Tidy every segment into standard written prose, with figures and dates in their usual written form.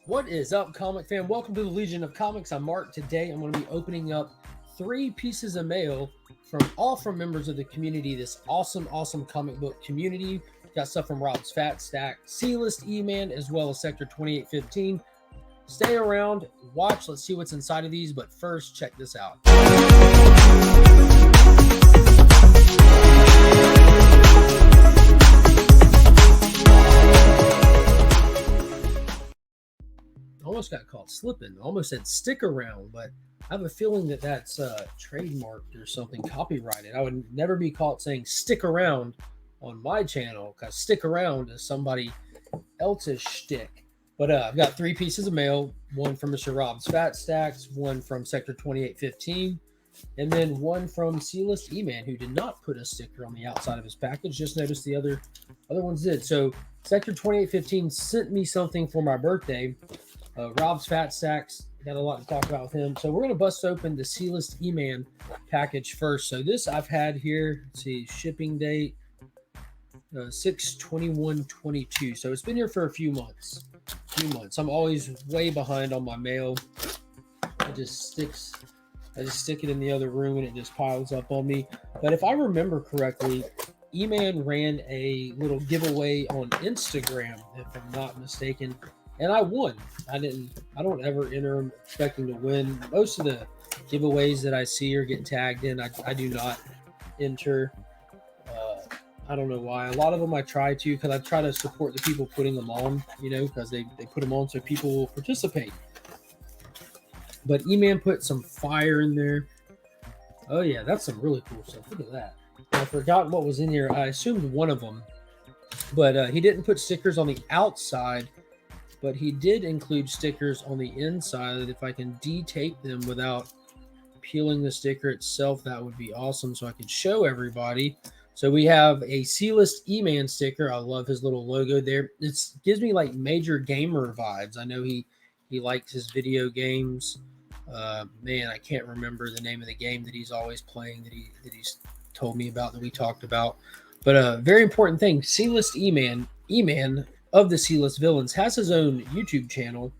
What is up, comic fan? Welcome to the Legion of Comics. I'm Mark. Today I'm going to be opening up 3 pieces of mail from members of the community. This awesome comic book community. Got stuff from Rob's Fat Stack, List Eman, as well as Sector 2815. Stay around, watch. Let's see what's inside of these. But first, check this out. Almost got caught slipping. Almost said stick around, but I have a feeling that that's trademarked or something, copyrighted. I would never be caught saying stick around on my channel, because stick around is somebody else's shtick. But I've got 3 pieces of mail, one from Mr. Rob's Fat Stacks, one from Sector 2815, and then one from List Eman, who did not put a sticker on the outside of his package. Just noticed the other ones did. So Sector 2815 sent me something for my birthday. Rob's Fat Stacks, got a lot to talk about with him. So we're going to bust open the List Eman package first. So this I've had here, let's see, shipping date, 6/21/22. So it's been here for a few months. I'm always way behind on my mail. I just stick it in the other room and it just piles up on me. But if I remember correctly, Eman ran a little giveaway on Instagram, if I'm not mistaken, and I won. I don't ever enter them expecting to win. Most of the giveaways that I see are getting tagged in. I do not enter. I don't know why. A lot of them I try to, because I try to support the people putting them on, because they put them on so people will participate. But Eman put some fire in there. Oh yeah, that's some really cool stuff. Look at that. I forgot what was in here. I assumed one of them, but he didn't put stickers on the outside, but he did include stickers on the inside. If I can de-tape them without peeling the sticker itself, that would be awesome, so I can show everybody. So we have a List Eman sticker. I love his little logo there. It gives me like Major Gamer vibes. I know he likes his video games. Man, I can't remember the name of the game that he's always playing that he's told me about, that we talked about. But a very important thing, List Eman of the C-List Villains, has his own YouTube channel,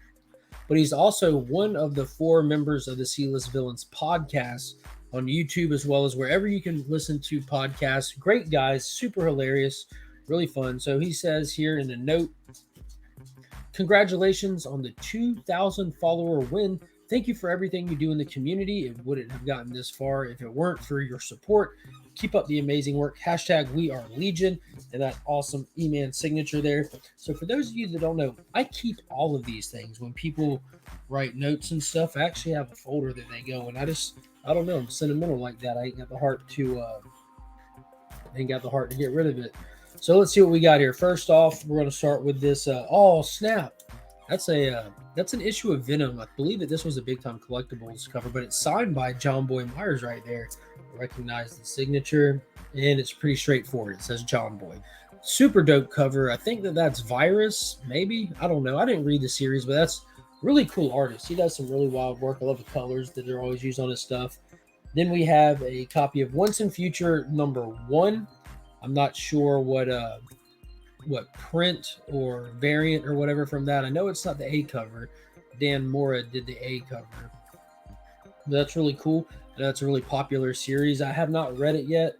but he's also one of the 4 members of the C-List Villains podcast on YouTube, as well as wherever you can listen to podcasts. Great guys, super hilarious, really fun. So he says here in a note, congratulations on the 2,000 follower win. Thank you for everything you do in the community. It wouldn't have gotten this far if it weren't for your support. Keep up the amazing work. # We Are Legion, and that awesome Eman signature there. So for those of you that don't know, I keep all of these things. When people write notes and stuff, I actually have a folder that they go in. I don't know, I'm sentimental like that. I ain't got the heart to get rid of it. So let's see what we got here. First off, we're going to start with this. Oh snap! That's an issue of Venom. I believe that this was a Big Time Collectibles cover, but it's signed by John Boy Myers right there. I recognize the signature, and it's pretty straightforward. It says John Boy. Super dope cover. I think that's Virus, maybe. I don't know. I didn't read the series, but that's really cool artist. He does some really wild work. I love the colors that are always used on his stuff. Then we have a copy of Once and Future #1. I'm not sure what print or variant or whatever from that. I know it's not the A cover. Dan Mora did the A cover. That's really cool. That's a really popular series. I have not read it yet.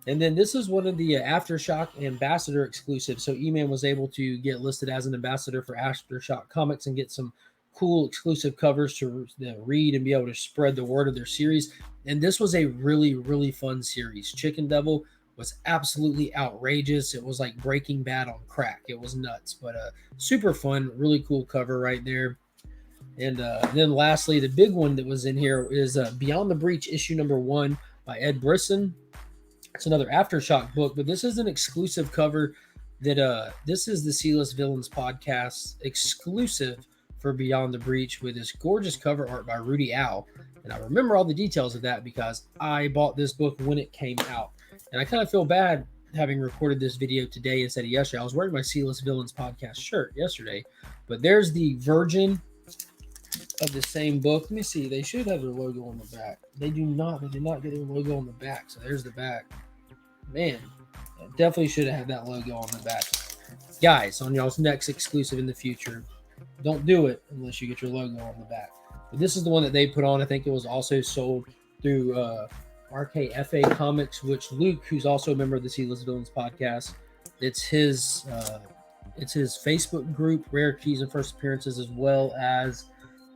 And then this is one of the Aftershock Ambassador exclusives. So Eman was able to get listed as an ambassador for Aftershock Comics and get some cool exclusive covers to read and be able to spread the word of their series. And this was a really, really fun series. Chicken Devil was absolutely outrageous. It was like Breaking Bad on crack. It was nuts, but super fun, really cool cover right there. And then lastly, the big one that was in here is Beyond the Breach issue #1 by Ed Brisson. It's another Aftershock book, but this is an exclusive cover that this is the C-List Villains podcast exclusive for Beyond the Breach, with this gorgeous cover art by Rudy Owl. And I remember all the details of that because I bought this book when it came out. And I kind of feel bad having recorded this video today instead of yesterday. I was wearing my C-List Villains podcast shirt yesterday, but there's the Virgin of the same book. Let me see. They should have their logo on the back. They do not. They did not get their logo on the back. So there's the back. Man, I definitely should have had that logo on the back. Guys, on y'all's next exclusive in the future, Don't do it unless you get your logo on the back. But this is the one that they put on. I think it was also sold through RKFA Comics, which Luke, who's also a member of the C-List Villains podcast, it's his Facebook group, Rare Keys and First Appearances, as well as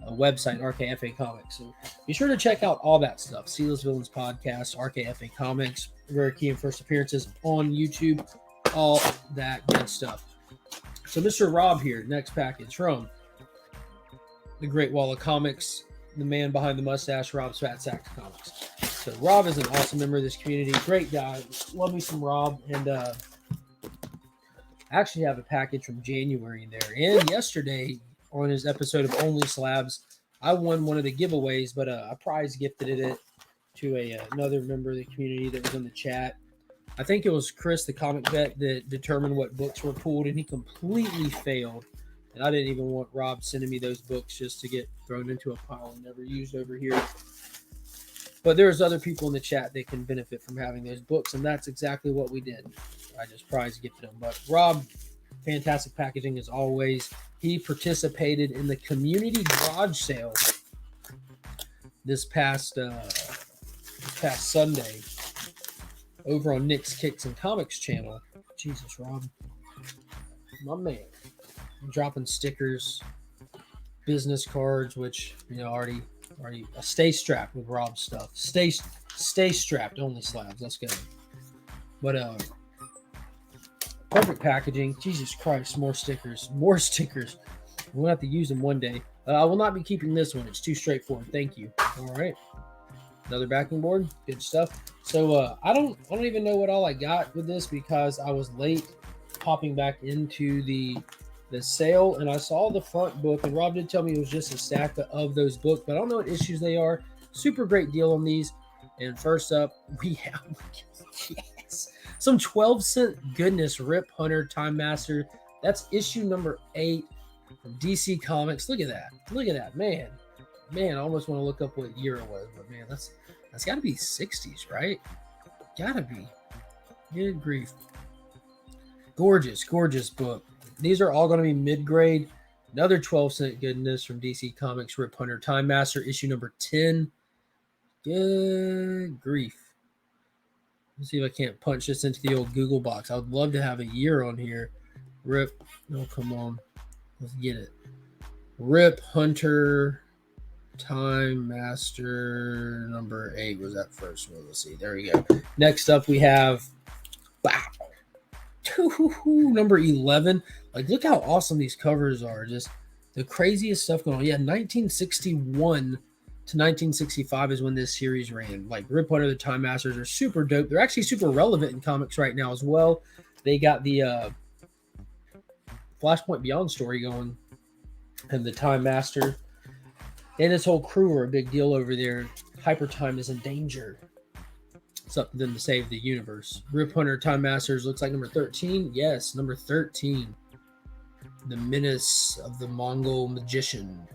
a website, RKFA Comics. So be sure to check out all that stuff. C-List Villains podcast, RKFA Comics, Rare Key and First Appearances on YouTube, all that good stuff. So Mr. Rob here, next package from the Great Wall of Comics, the man behind the mustache, Rob's Fat Sacks Comics. So Rob is an awesome member of this community. Great guy. Love me some Rob. And I actually have a package from January in there. And yesterday on his episode of Only Slabs, I won one of the giveaways, but I prize gifted it to another member of the community that was in the chat. I think it was Chris, the comic vet, that determined what books were pulled, and he completely failed. And I didn't even want Rob sending me those books just to get thrown into a pile and never used over here. But there's other people in the chat that can benefit from having those books, and that's exactly what we did. I just prize gifted them. But Rob, fantastic packaging as always. He participated in the community garage sale this past Sunday over on Nick's Kicks and Comics channel. Jesus, Rob, my man, I'm dropping stickers, business cards, which already stay strapped with Rob's stuff. Stay strapped. Only Slabs. Let's go. But perfect packaging. Jesus Christ, more stickers. We'll have to use them one day. I will not be keeping this one. It's too straightforward. Thank you. All right. Another backing board. Good stuff. So I don't even know what all I got with this because I was late popping back into the sale, and I saw the front book, and Rob did tell me it was just a stack of those books, but I don't know what issues they are. Super great deal on these. And first up, we have some 12-cent goodness. Rip Hunter Time Master. That's issue number 8 from DC Comics. Look at that, man. I almost want to look up what year it was, but man, that's got to be 60s, right? Gotta be. Good grief. Gorgeous book. These are all going to be mid-grade. Another 12-cent goodness from DC Comics, Rip Hunter Time Master, issue number 10. Good grief. Let's see if I can't punch this into the old Google box. I would love to have a year on here. Rip. Oh, come on. Let's get it. Rip Hunter Time Master number 8 was that first one. Let's see. There we go. Next up, we have number 11. Like, look how awesome these covers are. Just the craziest stuff going on. Yeah, 1961 to 1965 is when this series ran. Like, Rip Hunter, the Time Masters are super dope. They're actually super relevant in comics right now as well. They got the Flashpoint Beyond story going, and the Time Master and his whole crew are a big deal over there. Hyper Time is in danger. It's up to them to save the universe. Rip Hunter Time Masters looks like number 13. Yes, number 13. The Menace of the Mongol Magician.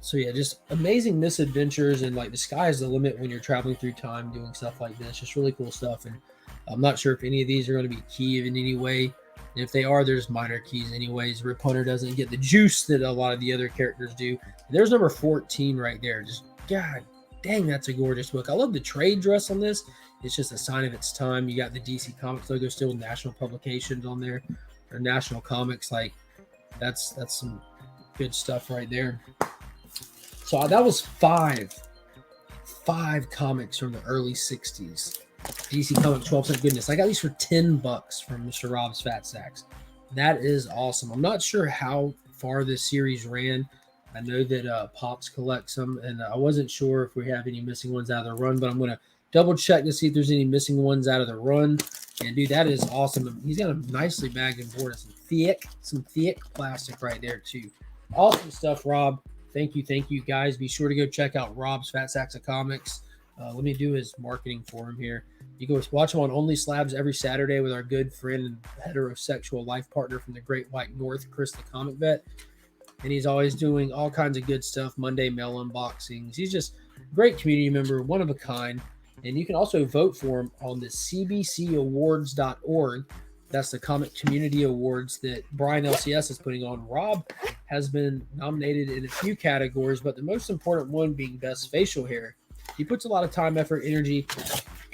So yeah, just amazing misadventures, and like the sky is the limit when you're traveling through time doing stuff like this. Just really cool stuff. And I'm not sure if any of these are going to be key in any way. And if they are, there's minor keys anyways. Rip Hunter doesn't get the juice that a lot of the other characters do. There's number 14 right there. Just, God dang, that's a gorgeous book. I love the trade dress on this. It's just a sign of its time. You got the DC Comics logo still with National Publications on there, or National Comics. Like, that's some good stuff right there. So that was five comics from the early 60s. DC Comics 12-cent goodness. I got these for $10 from Mr. Rob's Fat Sacks. That is awesome. I'm not sure how far this series ran. I know that Pops collects them, and I wasn't sure if we have any missing ones out of the run, but I'm going to double check to see if there's any missing ones out of the run. And dude, that is awesome. He's got them nicely bagged and boarded. Some thick plastic right there too. Awesome stuff, Rob. Thank you guys. Be sure to go check out Rob's Fat Sacks of Comics. Let me do his marketing for him here. You go watch him on Only Slabs every Saturday with our good friend and heterosexual life partner from the Great White North, Chris the Comic Vet. And he's always doing all kinds of good stuff, Monday mail unboxings. He's just a great community member, one of a kind. And you can also vote for him on the cbcawards.org That's the Comic Community Awards that Brian LCS is putting on. Rob has been nominated in a few categories, but the most important one being Best Facial Hair. He puts a lot of time, effort, energy,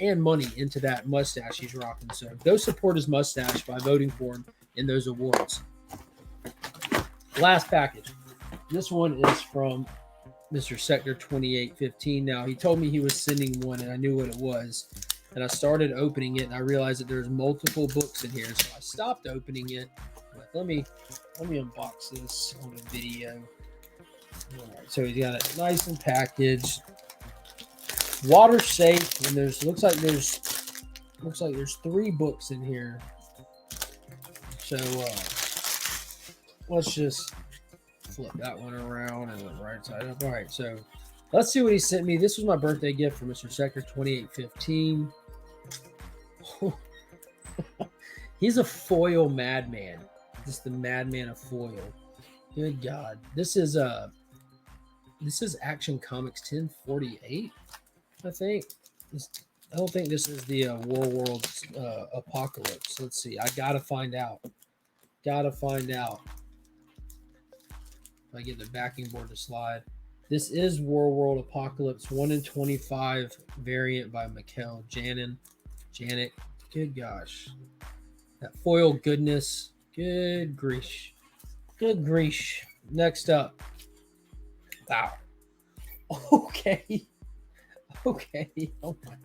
and money into that mustache he's rocking. So go support his mustache by voting for him in those awards. Last package. This one is from Mr. Sector 2815. Now, he told me he was sending one, and I knew what it was. And I started opening it, and I realized that there's multiple books in here. So I stopped opening it. But let me unbox this on a video. All right, so he's got it nice and packaged, water safe, and looks like there's 3 books in here. So let's just flip that one around and the right side up. All right, so let's see what he sent me. This was my birthday gift from Mr. Sector 2815. He's a foil madman. Just the madman of foil. Good God. This is Action Comics 1048, I think. I don't think this is the World's Apocalypse. Let's see. I gotta find out. If I get the backing board to slide. This is World Apocalypse 1 in 25 variant by Mikkel Janik. Good gosh. That foil goodness. Good grief. Next up. Wow. Okay. Oh my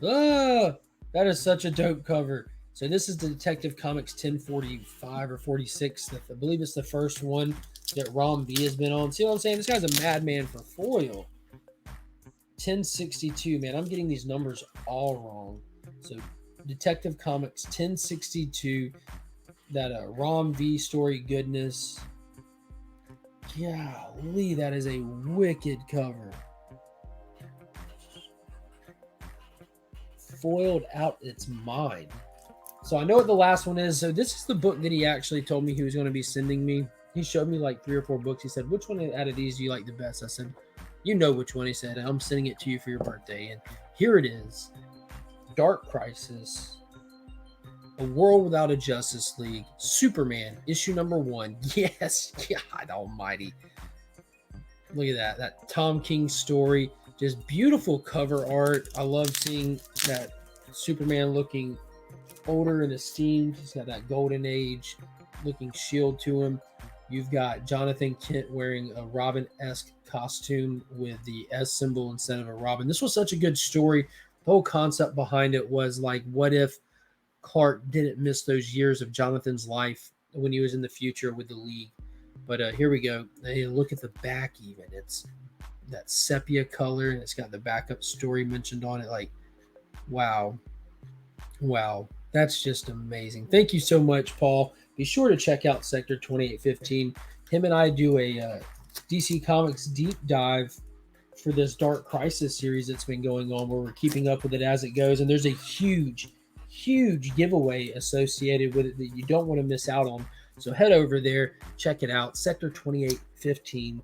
God. That is such a dope cover. So this is the Detective Comics 1045 or 46. I believe it's the first one that Rom B has been on. See what I'm saying? This guy's a madman for foil. 1062, man. I'm getting these numbers all wrong. So Detective Comics 1062. That Rom V story goodness. Golly, that is a wicked cover. Foiled out its mind. So I know what the last one is. So this is the book that he actually told me he was going to be sending me. He showed me like 3 or 4 books. He said, which one out of these do you like the best? I said, you know which one. He said, I'm sending it to you for your birthday. And here it is. Dark Crisis. A World Without a Justice League. Superman, issue number 1. Yes, God almighty. Look at that. That Tom King story. Just beautiful cover art. I love seeing that Superman looking older and esteemed. He's got that golden age looking shield to him. You've got Jonathan Kent wearing a Robin-esque costume with the S symbol instead of a Robin. This was such a good story. The whole concept behind it was like, what if Clark didn't miss those years of Jonathan's life when he was in the future with the League? But here we go. Hey, look at the back even. It's that sepia color, and it's got the backup story mentioned on it. Like, wow. That's just amazing. Thank you so much, Paul. Be sure to check out Sector 2815. Him and I do a DC Comics deep dive for this Dark Crisis series that's been going on, where we're keeping up with it as it goes. And there's a huge giveaway associated with it that you don't want to miss out on. So head over there, check it out. Sector 2815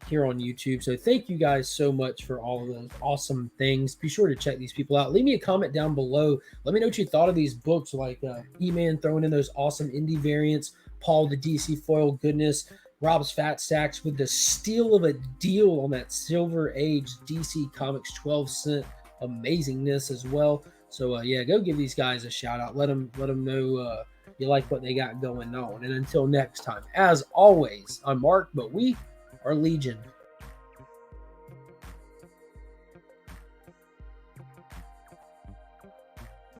here on YouTube. So thank you guys so much for all of those awesome things. Be sure to check these people out. Leave me a comment down below. Let me know what you thought of these books, like Eman throwing in those awesome indie variants, Paul the DC foil goodness, Rob's Fat Stacks with the steal of a deal on that Silver Age DC Comics 12-cent amazingness as well. So yeah, go give these guys a shout out. Let them know you like what they got going on. And until next time, as always, I'm Mark, but we are Legion.